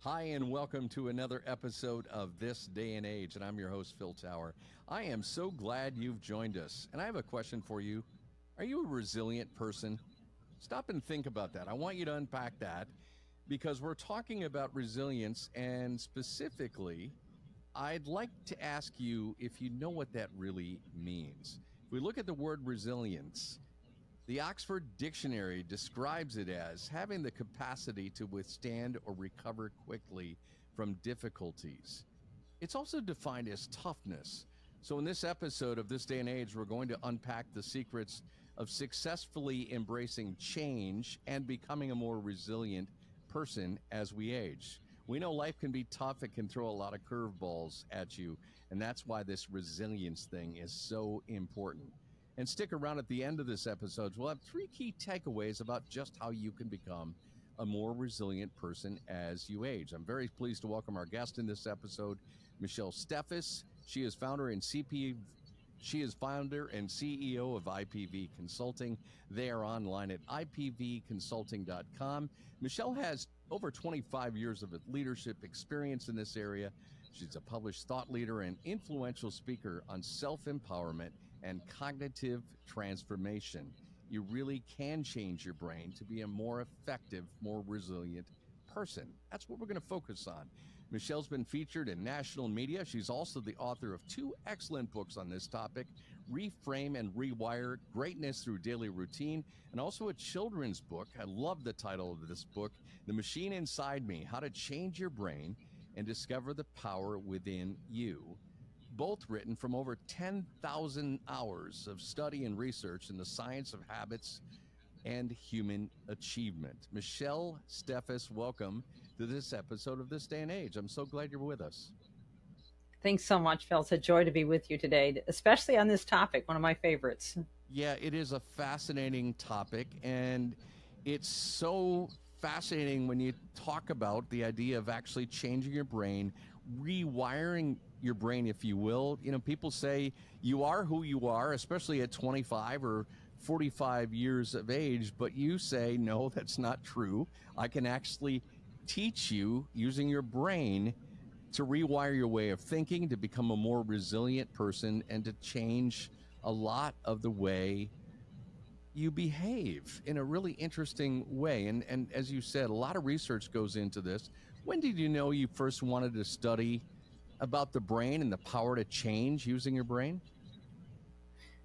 Hi, and welcome to another episode of This Day and Age, and I'm your host, Phil Tower. I am so glad you've joined us, and I have a question for you. Are you a resilient person? Stop and think about that. I want you to unpack that because we're talking about resilience, and specifically, I'd like to ask you if you know what that really means. If we look at the word resilience, the Oxford Dictionary describes it as having the capacity to withstand or recover quickly from difficulties. It's also defined as toughness. So, in this episode of This Day and Age, we're going to unpack the secrets of successfully embracing change and becoming a more resilient person as we age. We know life can be tough, it can throw a lot of curveballs at you, and that's why this resilience thing is so important. And stick around at the end of this episode. We'll have 3 key takeaways about just how you can become a more resilient person as you age. I'm very pleased to welcome our guest in this episode, Michelle Steffes. She is founder and CEO of IPV Consulting. They are online at ipvconsulting.com. Michelle has over 25 years of leadership experience in this area. She's a published thought leader and influential speaker on self-empowerment and cognitive transformation. You really can change your brain to be a more effective, more resilient person. That's what we're going to focus on. Michelle's been featured in national media. She's also the author of 2 excellent books on this topic, Reframe and Rewire, Greatness Through Daily Routine, and also a children's book. I love the title of this book, The Machine Inside Me, How to Change Your Brain and Discover the Power Within You. Both written from over 10,000 hours of study and research in the science of habits and human achievement. Michelle Steffes, welcome to this episode of This Day and Age. I'm so glad you're with us. Thanks so much, Phil. It's a joy to be with you today, especially on this topic, one of my favorites. Yeah, it is a fascinating topic, and it's so fascinating when you talk about the idea of actually changing your brain, rewiring your brain, if you will. You know, people say you are who you are, especially at 25 or 45 years of age, but you say, no, that's not true. I can actually teach you using your brain to rewire your way of thinking, to become a more resilient person, and to change a lot of the way you behave in a really interesting way. And as you said, a lot of research goes into this. When did you know you first wanted to study about the brain and the power to change using your brain?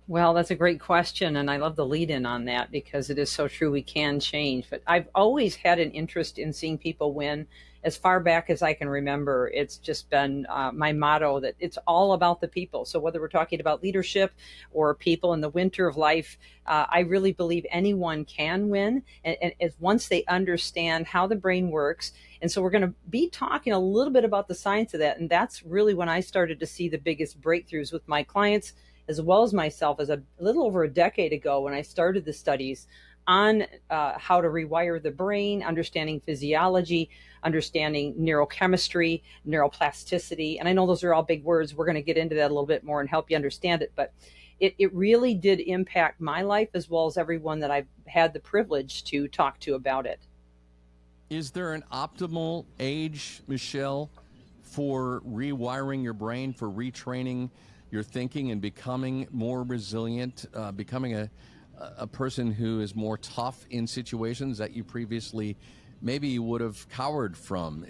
Well, that's a great question, and I love the lead in on that because it is so true. We can change. But I've always had an interest in seeing people win as far back as I can remember. It's just been my motto that it's all about the people. So whether we're talking about leadership or people in the winter of life, I really believe anyone can win. And as once they understand how the brain works. And so we're going to be talking a little bit about the science of that. And that's really when I started to see the biggest breakthroughs with my clients as well as myself, as a little over a decade ago when I started the studies on how to rewire the brain, understanding physiology, understanding neurochemistry, neuroplasticity. And I know those are all big words. We're going to get into that a little bit more and help you understand it. But it really did impact my life as well as everyone that I've had the privilege to talk to about it. Is there an optimal age, Michelle, for rewiring your brain, for retraining your thinking and becoming more resilient, becoming a person who is more tough in situations that you previously maybe you would have cowered from?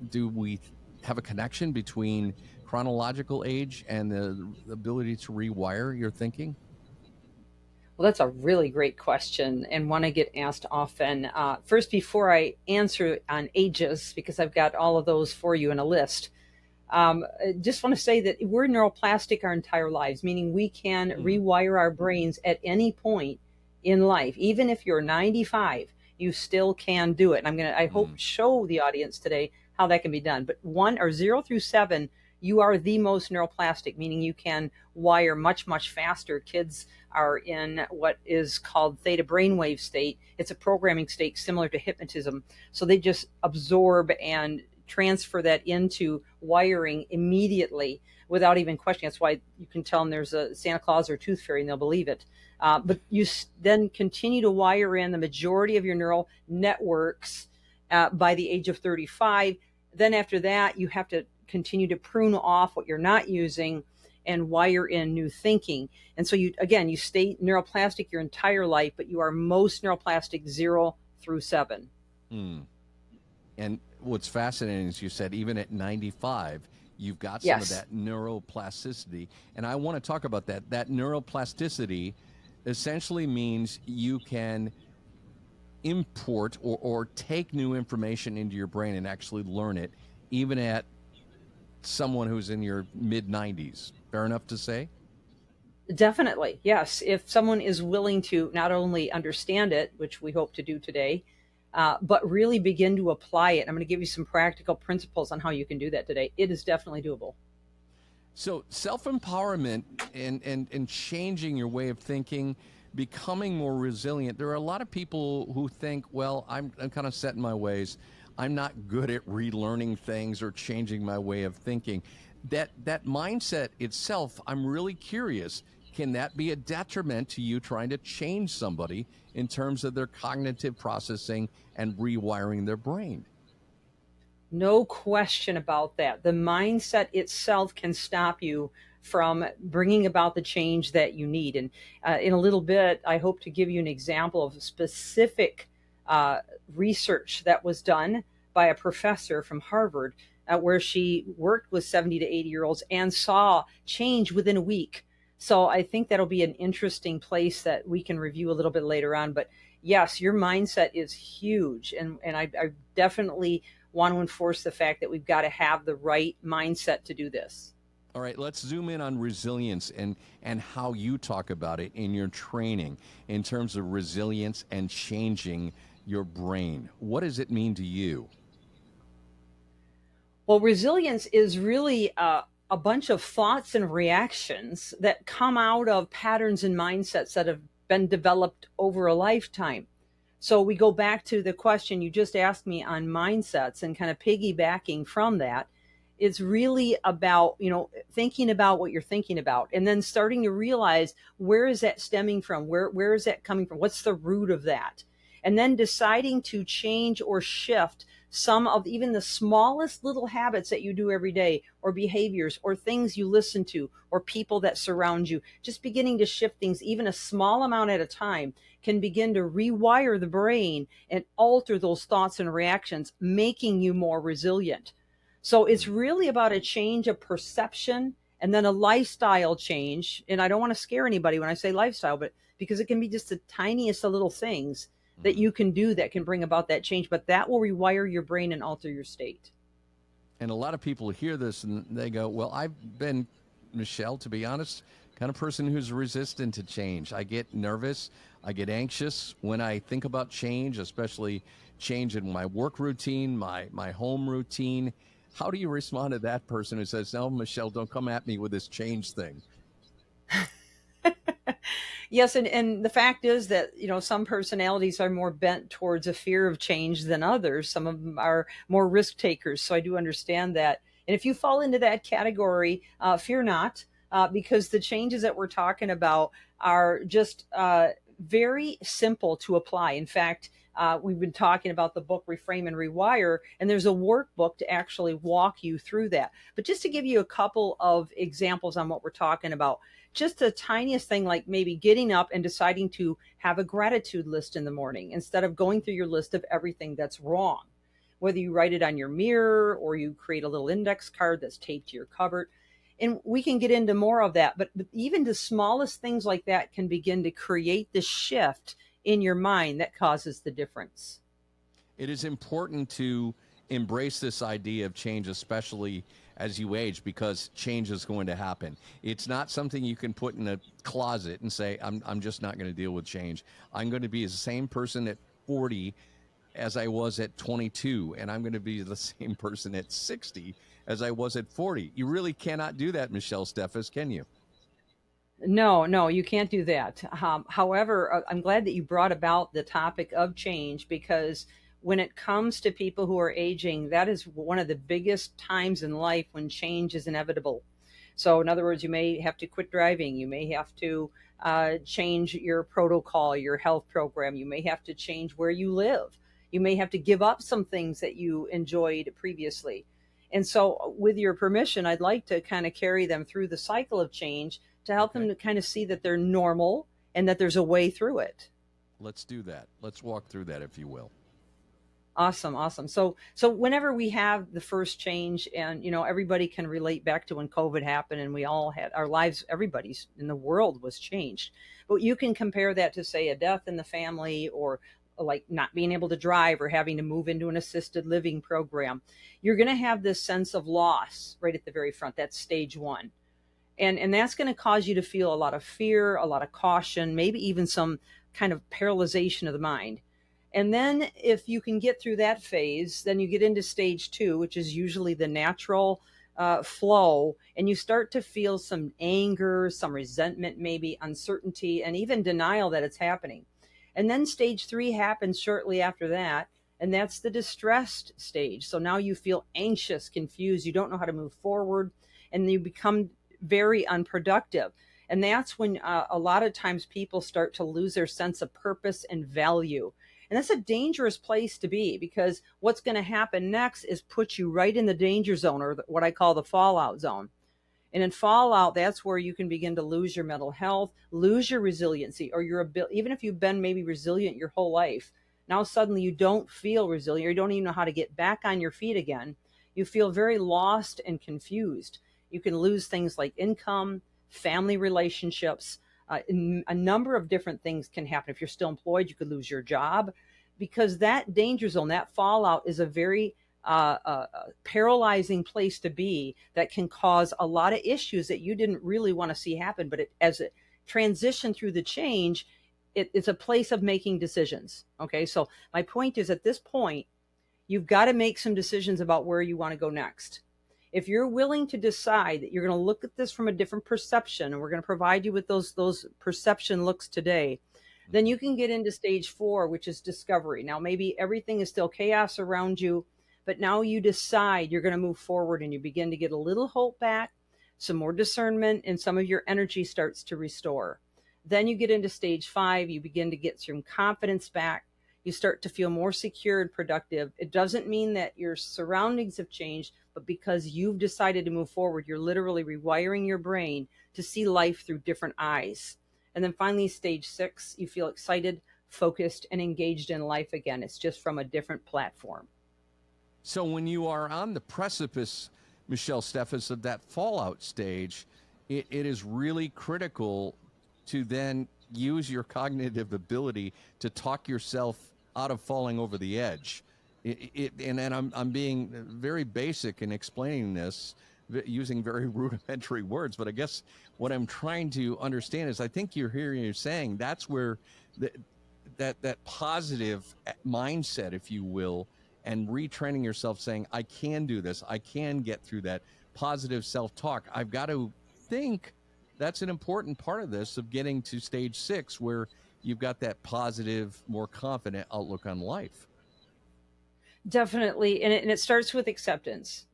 Do we have a connection between chronological age and the ability to rewire your thinking? Well, that's a really great question and one I get asked often. First, before I answer on ages, because I've got all of those for you in a list, I just want to say that we're neuroplastic our entire lives, meaning we can rewire our brains at any point in life. Even if you're 95, you still can do it. And I hope, show the audience today how that can be done. But 1 or 0 through 7, you are the most neuroplastic, meaning you can wire much, much faster. Kids are in what is called theta brainwave state. It's a programming state similar to hypnotism. So they just absorb and transfer that into wiring immediately without even questioning. That's why you can tell them there's a Santa Claus or tooth fairy and they'll believe it. But you then continue to wire in the majority of your neural networks by the age of 35. then after that, you have to continue to prune off what you're not using and wire in new thinking. And so you stay neuroplastic your entire life, but you are most neuroplastic 0 through 7. Hmm. And what's fascinating is you said even at 95, you've got some of Yes. that neuroplasticity. And I want to talk about that. That neuroplasticity essentially means you can import or take new information into your brain and actually learn it, even at someone who's in your mid 90s. Fair enough to say? Definitely, yes. If someone is willing to not only understand it, which we hope to do today, but really begin to apply it. I'm going to give you some practical principles on how you can do that today. It is definitely doable. So self-empowerment and changing your way of thinking, becoming more resilient. There are a lot of people who think, well, I'm kind of set in my ways. I'm not good at relearning things or changing my way of thinking. That mindset itself, I'm really curious. Can that be a detriment to you trying to change somebody in terms of their cognitive processing and rewiring their brain? No question about that. The mindset itself can stop you from bringing about the change that you need. And in a little bit, I hope to give you an example of specific uh, research that was done by a professor from Harvard, where she worked with 70 to 80-year-olds and saw change within a week. So I think that'll be an interesting place that we can review a little bit later on. But yes, your mindset is huge. And I definitely want to enforce the fact that we've got to have the right mindset to do this. All right, let's zoom in on resilience and how you talk about it in your training in terms of resilience and changing your brain. What does it mean to you? Well, resilience is really a bunch of thoughts and reactions that come out of patterns and mindsets that have been developed over a lifetime. So we go back to the question you just asked me on mindsets and kind of piggybacking from that. It's really about, thinking about what you're thinking about and then starting to realize where is that stemming from? Where is that coming from? What's the root of that? And then deciding to change or shift some of even the smallest little habits that you do every day, or behaviors, or things you listen to, or people that surround you. Just beginning to shift things, even a small amount at a time, can begin to rewire the brain and alter those thoughts and reactions, making you more resilient. So it's really about a change of perception and then a lifestyle change. And I don't want to scare anybody when I say lifestyle, but because it can be just the tiniest of little things that you can do that can bring about that change, but that will rewire your brain and alter your state. And a lot of people hear this and they go, well, I've been, Michelle, to be honest, kind of person who's resistant to change. I get nervous. I get anxious when I think about change, especially change in my work routine, my home routine. How do you respond to that person who says, no, Michelle, don't come at me with this change thing? Yes, and the fact is that some personalities are more bent towards a fear of change than others. Some of them are more risk takers, so I do understand that. And if you fall into that category, fear not, because the changes that we're talking about are just very simple to apply. In fact, we've been talking about the book Reframe and Rewire, and there's a workbook to actually walk you through that. But just to give you a couple of examples on what we're talking about, just the tiniest thing, like maybe getting up and deciding to have a gratitude list in the morning instead of going through your list of everything that's wrong. Whether you write it on your mirror or you create a little index card that's taped to your cupboard. And we can get into more of that, but even the smallest things like that can begin to create the shift in your mind that causes the difference. It is important to embrace this idea of change, especially as you age, because change is going to happen. It's not something you can put in a closet and say, I'm just not going to deal with change. I'm going to be the same person at 40 as I was at 22, and I'm going to be the same person at 60 as I was at 40. You really cannot do that, Michelle Steffes, can you? No, you can't do that. However, I'm glad that you brought about the topic of change, because when it comes to people who are aging, that is one of the biggest times in life when change is inevitable. So, in other words, you may have to quit driving. You may have to change your protocol, your health program. You may have to change where you live. You may have to give up some things that you enjoyed previously. And so, with your permission, I'd like to kind of carry them through the cycle of change to help them Okay. to kind of see that they're normal and that there's a way through it. Let's do that. Let's walk through that, if you will. Awesome, awesome. So whenever we have the first change, and everybody can relate back to when COVID happened, and we all had our lives, everybody's in the world was changed. But you can compare that to, say, a death in the family, or like not being able to drive, or having to move into an assisted living program. You're going to have this sense of loss right at the very front. That's stage one. And that's going to cause you to feel a lot of fear, a lot of caution, maybe even some kind of paralyzation of the mind. And then, if you can get through that phase, then you get into stage two, which is usually the natural flow, and you start to feel some anger, some resentment, maybe uncertainty, and even denial that it's happening. And then stage three happens shortly after that, and that's the distressed stage. So now you feel anxious, confused, you don't know how to move forward, and you become very unproductive. And that's when a lot of times people start to lose their sense of purpose and value. And that's a dangerous place to be, because what's going to happen next is put you right in the danger zone, or what I call the fallout zone. And in fallout, that's where you can begin to lose your mental health, lose your resiliency, or your ability. Even if you've been maybe resilient your whole life, now suddenly you don't feel resilient, or you don't even know how to get back on your feet again. You feel very lost and confused. You can lose things like income, family relationships. A number of different things can happen. If you're still employed, you could lose your job, because that danger zone, that fallout, is a very paralyzing place to be, that can cause a lot of issues that you didn't really want to see happen. But as it transition through the change, it's a place of making decisions. Okay, so my point is, at this point, you've got to make some decisions about where you want to go next. If you're willing to decide that you're going to look at this from a different perception, and we're going to provide you with those perception looks today, then you can get into stage four, which is discovery. Now, maybe everything is still chaos around you, but now you decide you're going to move forward, and you begin to get a little hope back, some more discernment, and some of your energy starts to restore. Then you get into stage five, you begin to get some confidence back. You start to feel more secure and productive. It doesn't mean that your surroundings have changed, but because you've decided to move forward, you're literally rewiring your brain to see life through different eyes. And then finally, stage six, you feel excited, focused, and engaged in life again. It's just from a different platform. So when you are on the precipice, Michelle Steffes, of that fallout stage, it is really critical to then use your cognitive ability to talk yourself out of falling over the edge. And I'm being very basic in explaining this, using very rudimentary words, but I guess what I'm trying to understand is, I think you're hearing you saying that's where that positive mindset, if you will, and retraining yourself, saying, I can do this, I can get through that, positive self-talk. I've got to think that's an important part of this, of getting to stage six, where you've got that positive, more confident outlook on life. Definitely. And it starts with acceptance,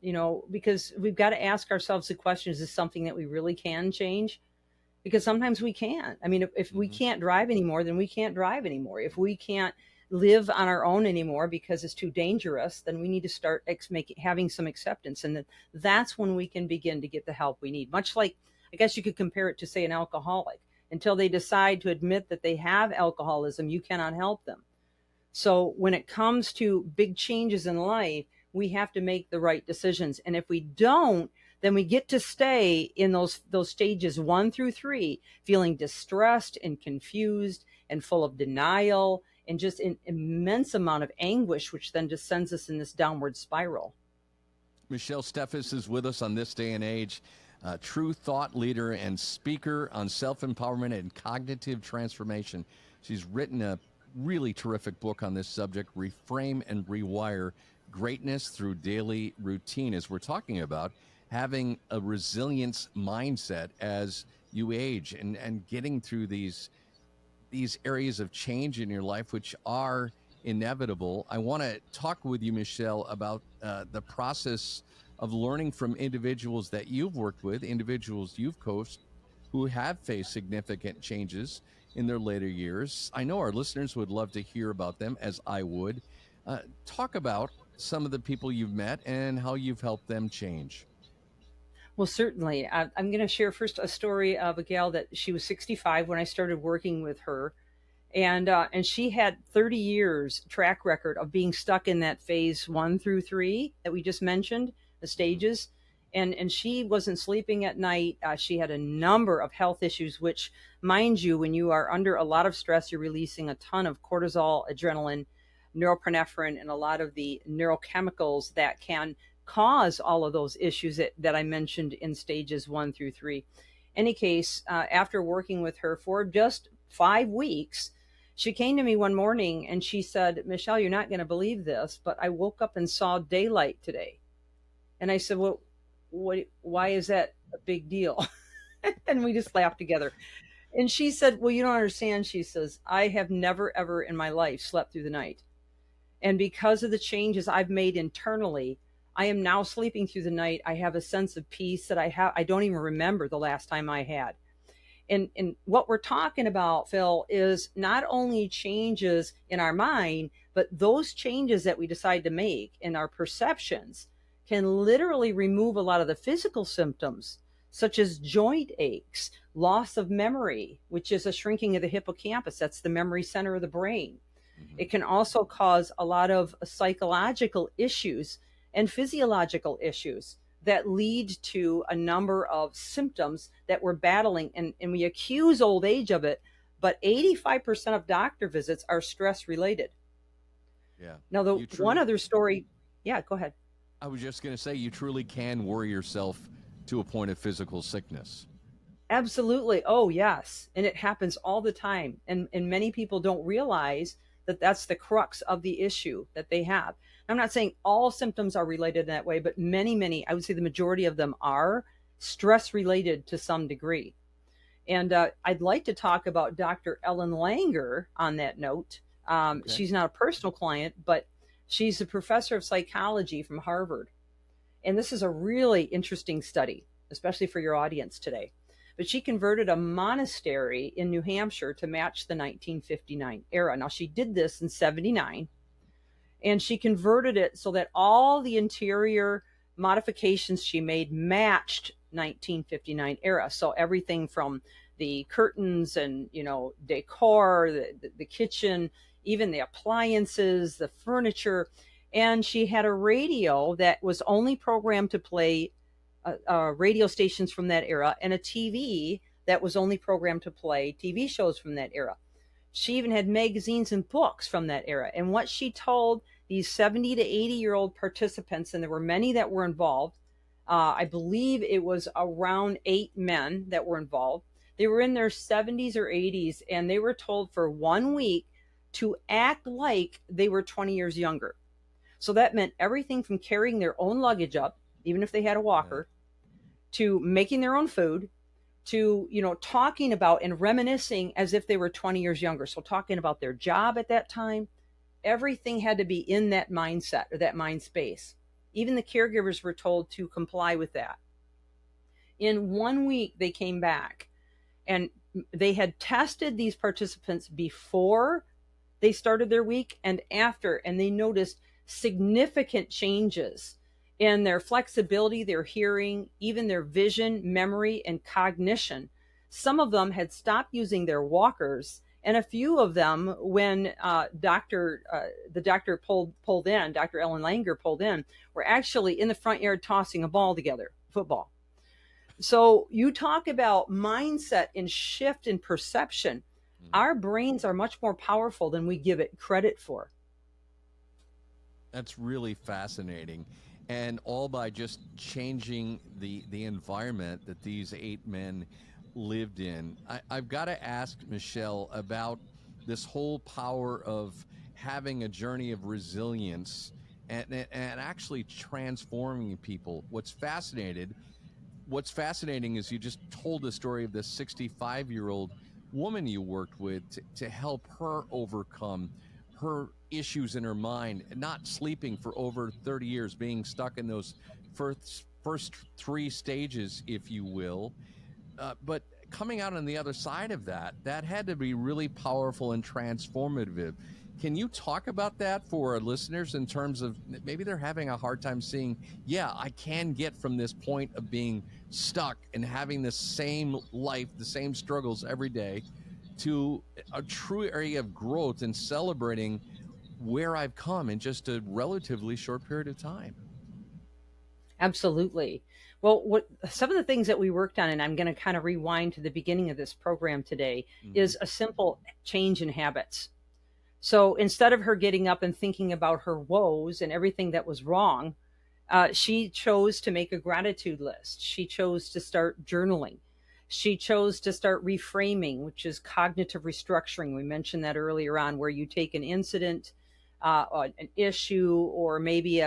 because we've got to ask ourselves the question: is this something that we really can change? Because sometimes we can't. I mean, if we can't drive anymore, then we can't drive anymore. If we can't live on our own anymore because it's too dangerous, then we need to start having some acceptance. And that's when we can begin to get the help we need. Much like, I guess you could compare it to, say, an alcoholic. Until they decide to admit that they have alcoholism, you cannot help them. So when it comes to big changes in life, we have to make the right decisions. And if we don't, then we get to stay in those stages 1 through 3, feeling distressed and confused and full of denial, and just an immense amount of anguish, which then just sends us in this downward spiral. Michelle Steffes is with us on This Day and Age, true thought leader and speaker on self-empowerment and cognitive transformation. She's written a really terrific book on this subject, Reframe and Rewire Greatness Through Daily Routine, as we're talking about having a resilience mindset as you age, and getting through these areas of change in your life, which are inevitable. I want to talk with you, Michelle, about the process of learning from individuals that you've worked with, individuals you've coached, who have faced significant changes in their later years. I know our listeners would love to hear about them, as I would. Talk about some of the people you've met and how you've helped them change. Well, certainly. I'm going to share first a story of a gal that she was 65 when I started working with her, and she had 30 years track record of being stuck in that phase 1 through 3 that we just mentioned, the Hmm. stages. And she wasn't sleeping at night. She had a number of health issues, which, mind you, when you are under a lot of stress, you're releasing a ton of cortisol, adrenaline, norepinephrine, and a lot of the neurochemicals that can cause all of those issues that I mentioned in stages 1 through 3. Any case, after working with her for just 5 weeks, she came to me one morning and she said, "Michelle, you're not going to believe this, but I woke up and saw daylight today." And I said, "Well, why is that a big deal?" And we just laughed together. And she said, "Well, you don't understand." She says, "I have never, ever in my life slept through the night. And because of the changes I've made internally, I am now sleeping through the night. I have a sense of peace that I don't even remember the last time I had." And what we're talking about, Phil, is not only changes in our mind, but those changes that we decide to make in our perceptions can literally remove a lot of the physical symptoms, such as joint aches, loss of memory, which is a shrinking of the hippocampus. That's the memory center of the brain. Hmm. It can also cause a lot of psychological issues and physiological issues that lead to a number of symptoms that we're battling. And we accuse old age of it, but 85% of doctor visits are stress related. Yeah. Now, the You one truly, other story, yeah, go ahead. I was just going to say, you truly can worry yourself to a point of physical sickness. Absolutely. Oh, yes. And it happens all the time. And many people don't realize that that's the crux of the issue that they have. I'm not saying all symptoms are related in that way, but many, I would say the majority of them are stress related to some degree. And I'd like to talk about Dr. Ellen Langer on that note. Okay. She's not a personal client, but she's a professor of psychology from Harvard. And this is a really interesting study, especially for your audience today. But she converted a monastery in New Hampshire to match the 1959 era. Now, she did this in 79, and she converted it so that all the interior modifications she made matched 1959 era. So everything from the curtains and decor, the kitchen, even the appliances, the furniture. And she had a radio that was only programmed to play radio stations from that era, and a TV that was only programmed to play TV shows from that era. She even had magazines and books from that era. And what she told these 70 to 80-year-old participants, and there were many that were involved, I believe it was around 8 men that were involved. They were in their 70s or 80s, and they were told for 1 week to act like they were 20 years younger. So that meant everything from carrying their own luggage up, even if they had a Okay. walker, to making their own food, to talking about and reminiscing as if they were 20 years younger. So talking about their job at that time, everything had to be in that mindset or that mind space. Even the caregivers were told to comply with that. In 1 week they came back, and they had tested these participants before they started their week and after, and they noticed significant changes in their flexibility, their hearing, even their vision, memory, and cognition. Some of them had stopped using their walkers, and a few of them, when the doctor pulled in, Dr. Ellen Langer pulled in, were actually in the front yard tossing a ball together, football. So you talk about mindset and shift in perception. Hmm. Our brains are much more powerful than we give it credit for. That's really fascinating. And all by just changing the environment that these 8 men lived in. I've got to ask Michelle about this whole power of having a journey of resilience and actually transforming people. What's fascinating is you just told the story of this 65-year-old woman you worked with to help her overcome her issues in her mind, not sleeping for over 30 years, being stuck in those first three stages, if you will. But coming out on the other side of that, that had to be really powerful and transformative. Can you talk about that for our listeners in terms of maybe they're having a hard time seeing, yeah, I can get from this point of being stuck and having the same life, the same struggles every day, to a true area of growth and celebrating where I've come in just a relatively short period of time? Absolutely. Well, what some of the things that we worked on, and I'm going to kind of rewind to the beginning of this program today, Mm-hmm. is a simple change in habits. So instead of her getting up and thinking about her woes and everything that was wrong, she chose to make a gratitude list. She chose to start journaling. She chose to start reframing, which is cognitive restructuring. We mentioned that earlier on, where you take an incident, an issue, or maybe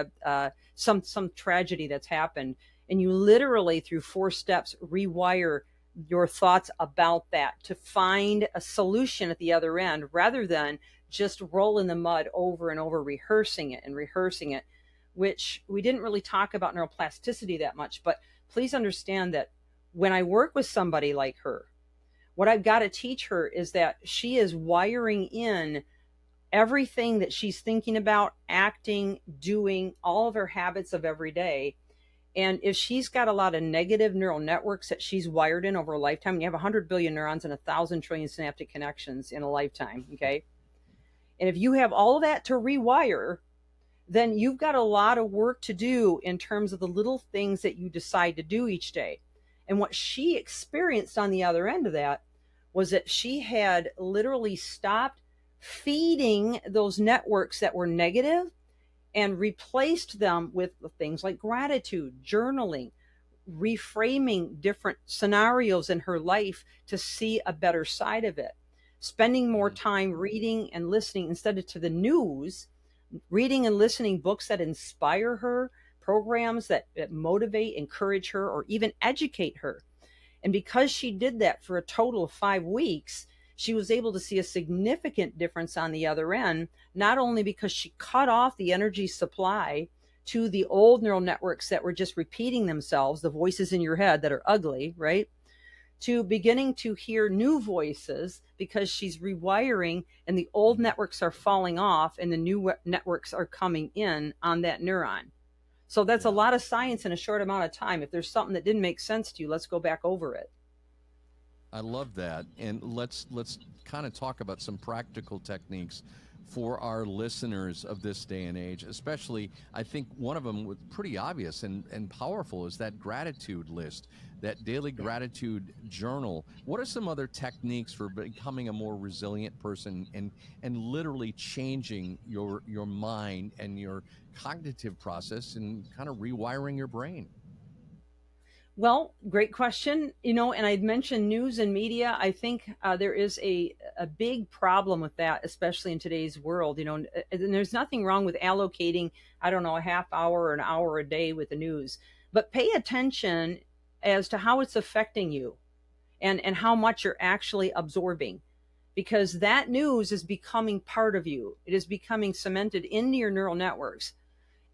some tragedy that's happened, and you literally, through 4 steps, rewire your thoughts about that to find a solution at the other end, rather than just roll in the mud over and over, rehearsing it and rehearsing it, which we didn't really talk about neuroplasticity that much. But please understand that when I work with somebody like her, what I've got to teach her is that she is wiring in everything that she's thinking about, acting, doing, all of her habits of every day. And if she's got a lot of negative neural networks that she's wired in over a lifetime, and you have 100 billion neurons and 1,000 trillion synaptic connections in a lifetime, okay? And if you have all of that to rewire, then you've got a lot of work to do in terms of the little things that you decide to do each day. And what she experienced on the other end of that was that she had literally stopped feeding those networks that were negative and replaced them with things like gratitude, journaling, reframing different scenarios in her life to see a better side of it, spending more time reading and listening instead of to the news, reading and listening books that inspire her, programs that motivate, encourage her, or even educate her. And because she did that for a total of 5 weeks, she was able to see a significant difference on the other end, not only because she cut off the energy supply to the old neural networks that were just repeating themselves, the voices in your head that are ugly, right? To beginning to hear new voices because she's rewiring and the old networks are falling off and the new networks are coming in on that neuron. So that's a Yeah. lot of science in a short amount of time. If there's something that didn't make sense to you, let's go back over it. I love that. And let's kind of talk about some practical techniques for our listeners of this day and age. Especially, I think one of them was pretty obvious and powerful is that gratitude list, that daily gratitude journal. What are some other techniques for becoming a more resilient person and literally changing your mind and your cognitive process and kind of rewiring your brain? Well, great question. And I'd mentioned news and media. I think there is a big problem with that, especially in today's world. And there's nothing wrong with allocating, I don't know, a half hour or an hour a day with the news, but pay attention as to how it's affecting you and how much you're actually absorbing, because that news is becoming part of you. It is becoming cemented into your neural networks,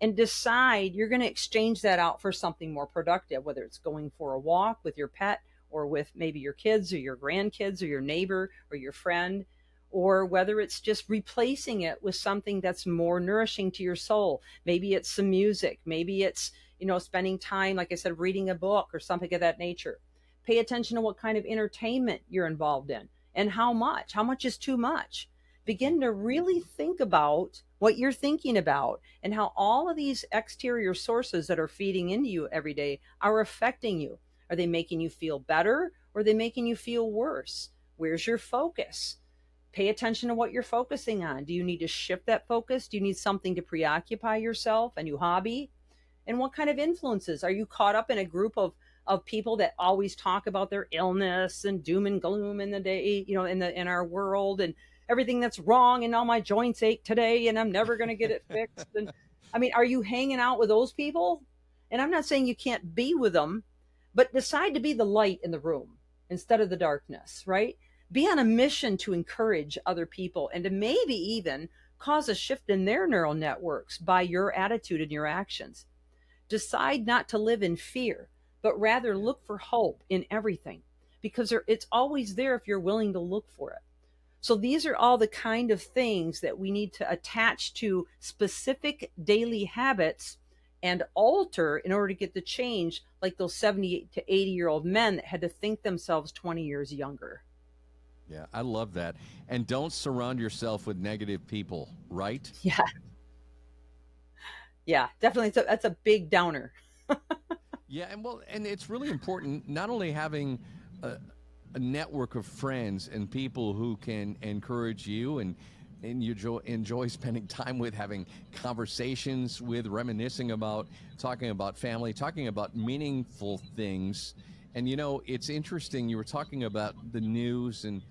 and decide you're going to exchange that out for something more productive, whether it's going for a walk with your pet or with maybe your kids or your grandkids or your neighbor or your friend, or whether it's just replacing it with something that's more nourishing to your soul. Maybe it's some music, maybe it's, spending time, like I said, reading a book or something of that nature. Pay attention to what kind of entertainment you're involved in and how much is too much. Begin to really think about what you're thinking about and how all of these exterior sources that are feeding into you every day are affecting you. Are they making you feel better or are they making you feel worse? Where's your focus? Pay attention to what you're focusing on. Do you need to shift that focus? Do you need something to preoccupy yourself, a new hobby? And what kind of influences? Are you caught up in a group of people that always talk about their illness and doom and gloom in the day, in our world, and everything that's wrong, and all my joints ache today and I'm never going to get it fixed? And I mean, are you hanging out with those people? And I'm not saying you can't be with them, but decide to be the light in the room instead of the darkness, right? Be on a mission to encourage other people and to maybe even cause a shift in their neural networks by your attitude and your actions. Decide not to live in fear, but rather look for hope in everything. because it's always there if you're willing to look for it. So these are all the kind of things that we need to attach to specific daily habits and alter in order to get the change, like those 70 to 80-year-old men that had to think themselves 20 years younger. Yeah, I love that. And don't surround yourself with negative people, right? Yeah. Yeah, definitely. That's a big downer. Yeah, and it's really important not only having a, a network of friends and people who can encourage you and you enjoy spending time with, having conversations with, reminiscing about, talking about family, talking about meaningful things. And it's interesting. You were talking about the news, and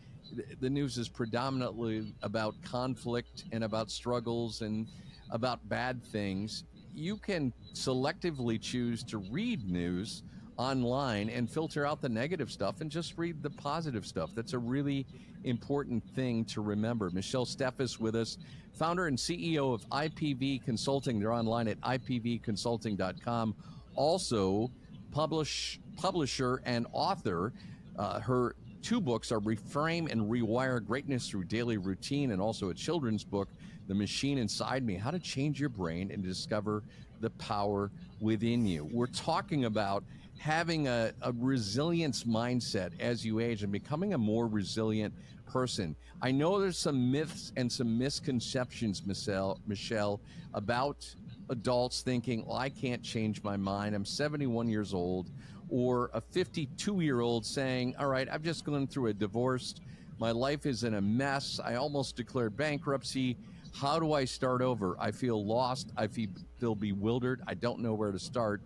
the news is predominantly about conflict and about struggles and about bad things. You can selectively choose to read news online and filter out the negative stuff and just read the positive stuff. That's a really important thing to remember. Michelle Steffes with us, founder and CEO of IPV Consulting. They're online at ipvconsulting.com. Also, publisher and author. Her two books are Reframe and Rewire Greatness Through Daily Routine, and also a children's book, The Machine Inside Me, How to Change Your Brain and Discover the Power Within You. We're talking about having a resilience mindset as you age and becoming a more resilient person. I know there's some myths and some misconceptions, Michelle, about adults thinking, well, I can't change my mind. I'm 71 years old. Or a 52-year-old saying, all right, I've just gone through a divorce. My life is in a mess. I almost declared bankruptcy. How do I start over? I feel lost. I feel bewildered. I don't know where to start.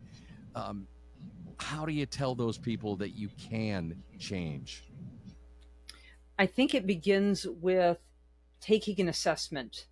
How do you tell those people that you can change? I think it begins with taking an assessment.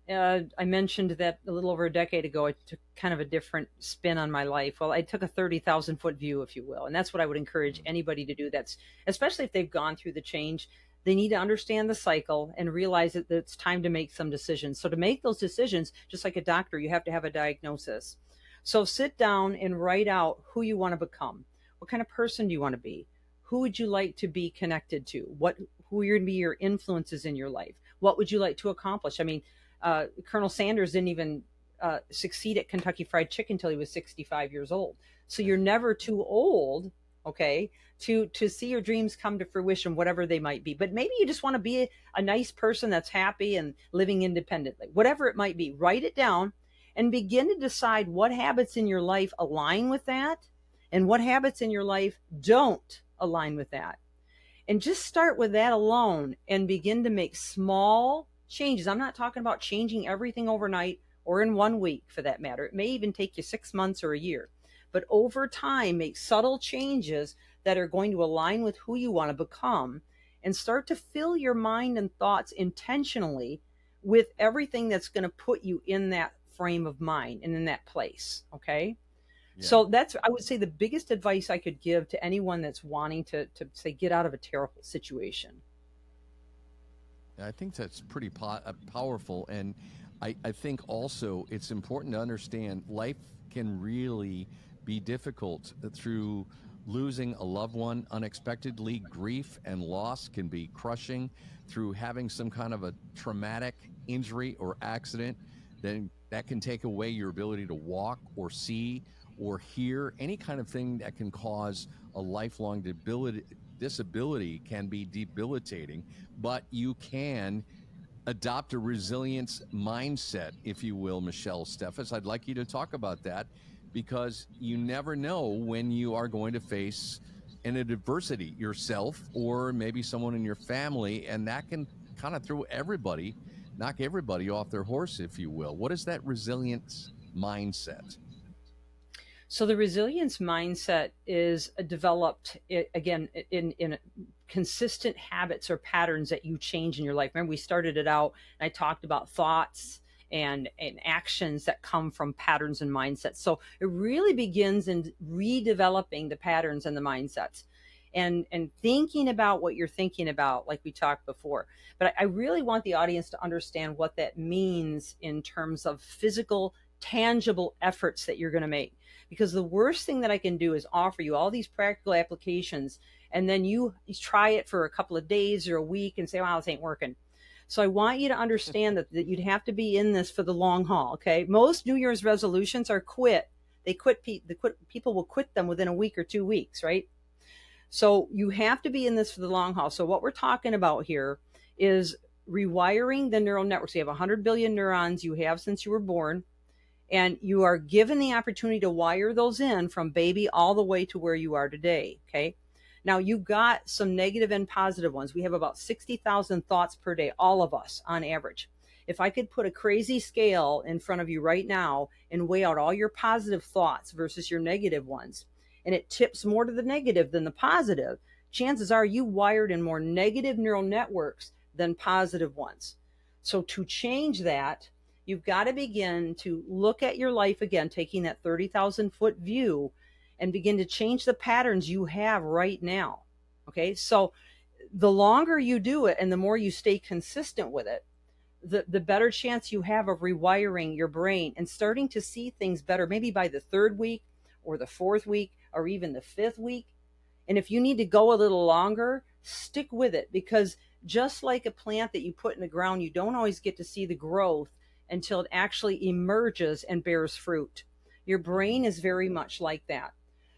I mentioned that a little over a decade ago, I took kind of a different spin on my life. Well, I took a 30,000 foot view, if you will. And that's what I would encourage anybody to do. That's especially if they've gone through the change, they need to understand the cycle and realize that it's time to make some decisions. So to make those decisions, just like a doctor, you have to have a diagnosis. So sit down and write out who you want to become. What kind of person do you want to be? Who would you like to be connected to? Who are going to be your influences in your life? What would you like to accomplish? I mean, Colonel Sanders didn't even succeed at Kentucky Fried Chicken until he was 65 years old. So you're never too old, okay, to see your dreams come to fruition, whatever they might be. But maybe you just want to be a nice person that's happy and living independently, whatever it might be. Write it down and begin to decide what habits in your life align with that and what habits in your life don't align with that. And just start with that alone and begin to make small changes. I'm not talking about changing everything overnight or in 1 week for that matter. It may even take you 6 months or a year. But over time, make subtle changes that are going to align with who you want to become and start to fill your mind and thoughts intentionally with everything that's going to put you in that frame of mind and in that place. Okay. Yeah. So that's, I would say, the biggest advice I could give to anyone that's wanting to say, get out of a terrible situation. I think that's pretty powerful. And I think also it's important to understand life can really be difficult through losing a loved one unexpectedly. Grief and loss can be crushing. Through having some kind of a traumatic injury or accident, then that can take away your ability to walk or see or hear. Any kind of thing that can cause a lifelong disability can be debilitating, but you can adopt a resilience mindset, if you will, Michelle Steffes. I'd like you to talk about that, because you never know when you are going to face an adversity yourself or maybe someone in your family, and that can kind of knock everybody off their horse, if you will. What is that resilience mindset? So the resilience mindset is developed, again, in consistent habits or patterns that you change in your life. Remember, we started it out and I talked about thoughts and actions that come from patterns and mindsets. So it really begins in redeveloping the patterns and the mindsets and thinking about what you're thinking about, like we talked before. But I really want the audience to understand what that means in terms of physical, tangible efforts that you're going to make. Because the worst thing that I can do is offer you all these practical applications, and then you try it for a couple of days or a week and say, wow, this ain't working. So I want you to understand that you'd have to be in this for the long haul. Okay. Most New Year's resolutions are quit. People will quit them within a week or 2 weeks, right? So you have to be in this for the long haul. So what we're talking about here is rewiring the neural networks. You have 100 billion neurons you have since you were born, and you are given the opportunity to wire those in from baby all the way to where you are today. Okay. Now you've got some negative and positive ones. We have about 60,000 thoughts per day, all of us on average. If I could put a crazy scale in front of you right now and weigh out all your positive thoughts versus your negative ones, and it tips more to the negative than the positive, chances are you wired in more negative neural networks than positive ones. So to change that, you've got to begin to look at your life again, taking that 30,000 foot view, and begin to change the patterns you have right now. Okay. So the longer you do it and the more you stay consistent with it, the better chance you have of rewiring your brain and starting to see things better, maybe by the 3rd week or the 4th week or even the 5th week. And if you need to go a little longer, stick with it, because just like a plant that you put in the ground, you don't always get to see the growth until it actually emerges and bears fruit. Your brain is very much like that.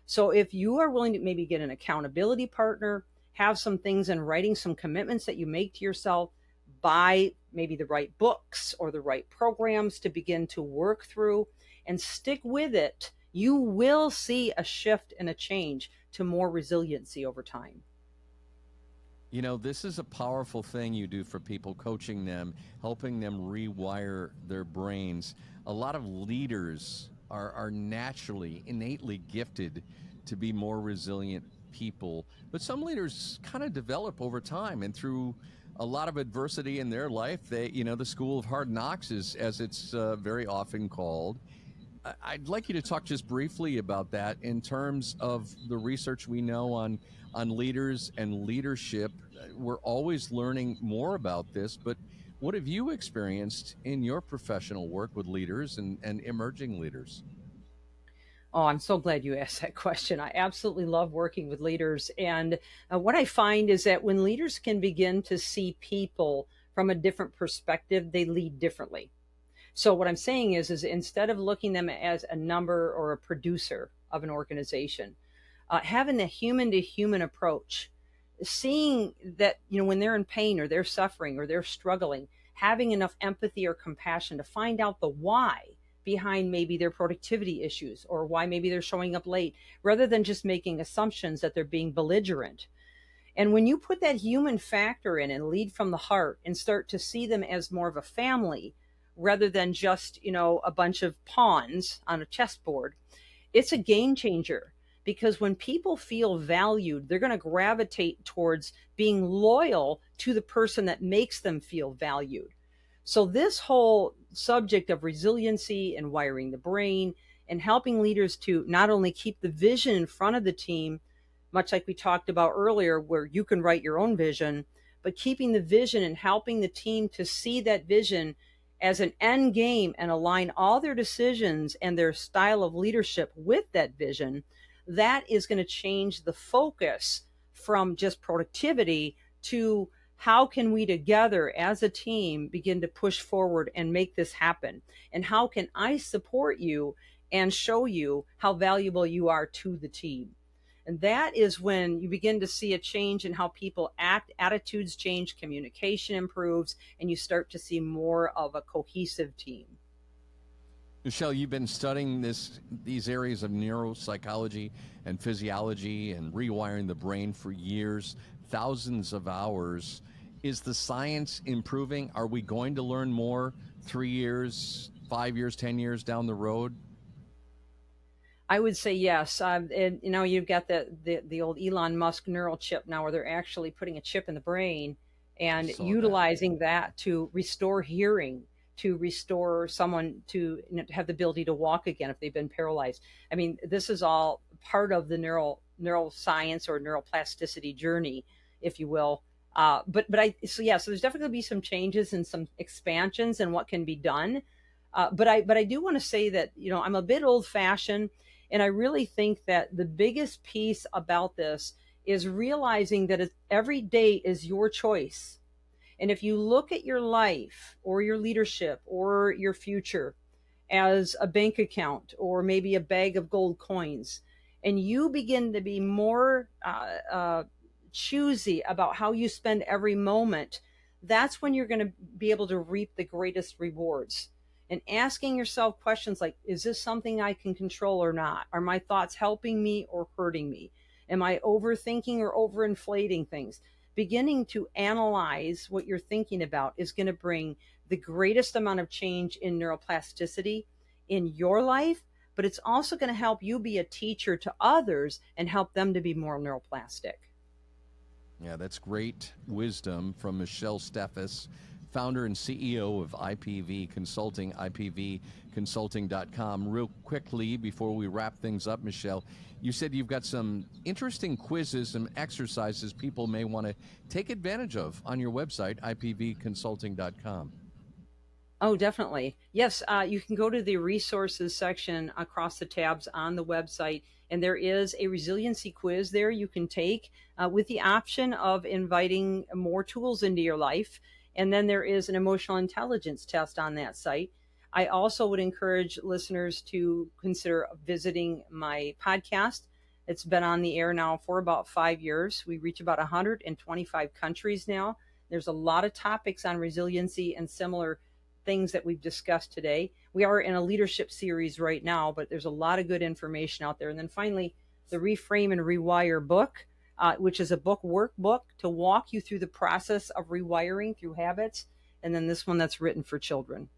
So if you are willing to maybe get an accountability partner, have some things in writing, some commitments that you make to yourself, buy maybe the right books or the right programs to begin to work through and stick with it, you will see a shift and a change to more resiliency over time. You know, this is a powerful thing you do for people, coaching them, helping them rewire their brains. A lot of leaders are naturally, innately gifted to be more resilient people, but some leaders kind of develop over time and through a lot of adversity in their life. They, the school of hard knocks, is as it's very often called. I'd like you to talk just briefly about that in terms of the research we know on leaders and leadership. We're always learning more about this, but what have you experienced in your professional work with leaders and emerging leaders? Oh, I'm so glad you asked that question. I absolutely love working with leaders. And what I find is that when leaders can begin to see people from a different perspective, they lead differently. So what I'm saying is instead of looking them as a number or a producer of an organization, having a human to human approach, seeing that, when they're in pain or they're suffering or they're struggling, having enough empathy or compassion to find out the why behind maybe their productivity issues or why maybe they're showing up late, rather than just making assumptions that they're being belligerent. And when you put that human factor in and lead from the heart and start to see them as more of a family rather than just, a bunch of pawns on a chessboard, it's a game changer. Because when people feel valued, they're going to gravitate towards being loyal to the person that makes them feel valued. So this whole subject of resiliency and wiring the brain and helping leaders to not only keep the vision in front of the team, much like we talked about earlier, where you can write your own vision, but keeping the vision and helping the team to see that vision as an end game and align all their decisions and their style of leadership with that vision, that is going to change the focus from just productivity to how can we together as a team begin to push forward and make this happen? And how can I support you and show you how valuable you are to the team? And that is when you begin to see a change in how people act, attitudes change, communication improves, and you start to see more of a cohesive team. Michelle, you've been studying these areas of neuropsychology and physiology and rewiring the brain for years, thousands of hours. Is the science improving? Are we going to learn more 3 years, 5 years, 10 years down the road? I would say yes. And you've got the old Elon Musk neural chip now, where they're actually putting a chip in the brain and utilizing that to restore hearing, to restore someone to have the ability to walk again if they've been paralyzed. I mean, this is all part of the neuroscience or neuroplasticity journey, if you will. So there's definitely going to be some changes and some expansions in what can be done. But I do want to say that, I'm a bit old fashioned, and I really think that the biggest piece about this is realizing that every day is your choice. And if you look at your life or your leadership or your future as a bank account or maybe a bag of gold coins, and you begin to be more choosy about how you spend every moment, that's when you're going to be able to reap the greatest rewards. And asking yourself questions like, is this something I can control or not? Are my thoughts helping me or hurting me? Am I overthinking or overinflating things? Beginning to analyze what you're thinking about is going to bring the greatest amount of change in neuroplasticity in your life, but it's also going to help you be a teacher to others and help them to be more neuroplastic. Yeah, that's great wisdom from Michelle Steffes, founder and CEO of IPV Consulting, IPVconsulting.com. Real quickly, before we wrap things up, Michelle, you said you've got some interesting quizzes and exercises people may want to take advantage of on your website, IPVconsulting.com. Oh, definitely. Yes, you can go to the resources section across the tabs on the website, and there is a resiliency quiz there you can take with the option of inviting more tools into your life. And then there is an emotional intelligence test on that site. I also would encourage listeners to consider visiting my podcast. It's been on the air now for about 5 years. We reach about 125 countries now. There's a lot of topics on resiliency and similar things that we've discussed today. We are in a leadership series right now, but there's a lot of good information out there. And then finally, the Reframe and Rewire book, which is a book workbook to walk you through the process of rewiring through habits. And then this one that's written for children.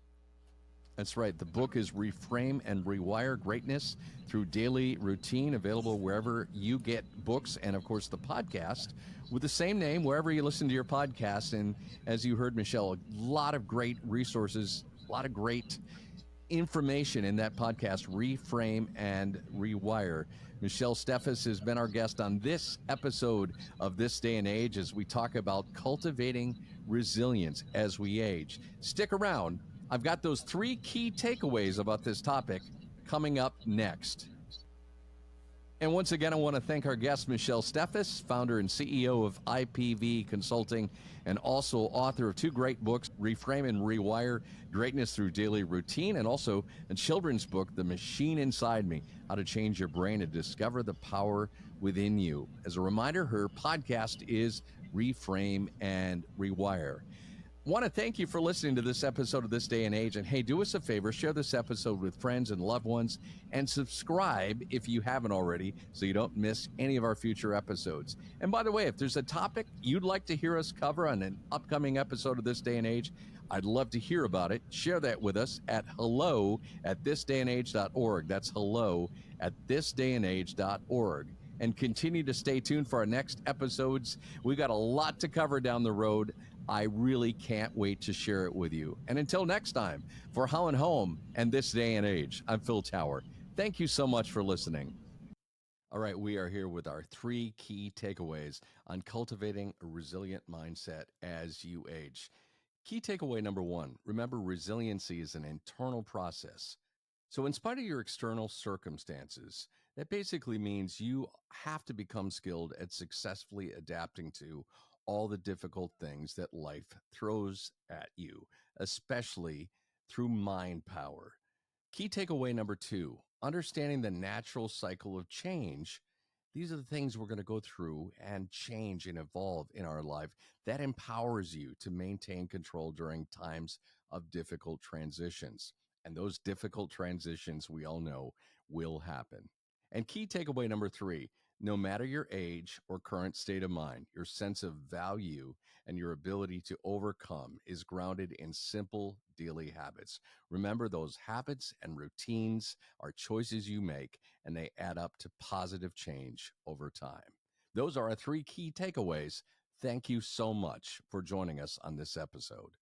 That's right. The book is Reframe and Rewire Greatness Through Daily Routine, available wherever you get books, and of course the podcast with the same name, wherever you listen to your podcast. And as you heard, Michelle, a lot of great resources, a lot of great information in that podcast, Reframe and Rewire. Michelle Steffes has been our guest on this episode of This Day and Age as we talk about cultivating resilience as we age. Stick around. I've got those 3 key takeaways about this topic coming up next. And once again, I want to thank our guest, Michelle Steffes, founder and CEO of IPV Consulting, and also author of 2 great books, Reframe and Rewire, Greatness Through Daily Routine, and also a children's book, The Machine Inside Me, How to Change Your Brain and Discover the Power Within You. As a reminder, her podcast is Reframe and Rewire. Want to thank you for listening to this episode of This Day and Age. And hey, do us a favor, share this episode with friends and loved ones, and subscribe if you haven't already so you don't miss any of our future episodes. And by the way, if there's a topic you'd like to hear us cover on an upcoming episode of This Day and Age, I'd love to hear about it. Share that with us at hello@thisdayandage.org. That's hello@thisdayandage.org. And continue to stay tuned for our next episodes. We got a lot to cover down the road. I really can't wait to share it with you. And until next time, for How and Home and This Day and Age, I'm Phil Tower. Thank you so much for listening. All right, we are here with our 3 key takeaways on cultivating a resilient mindset as you age. Key takeaway number 1, remember resiliency is an internal process. So in spite of your external circumstances, that basically means you have to become skilled at successfully adapting to all the difficult things that life throws at you, especially through mind power. Key takeaway number 2, understanding the natural cycle of change. These are the things we're going to go through and change and evolve in our life. That empowers you to maintain control during times of difficult transitions. And those difficult transitions, we all know, will happen. And key takeaway number 3, no matter your age or current state of mind, your sense of value and your ability to overcome is grounded in simple daily habits. Remember, those habits and routines are choices you make, and they add up to positive change over time. Those are our 3 key takeaways. Thank you so much for joining us on this episode.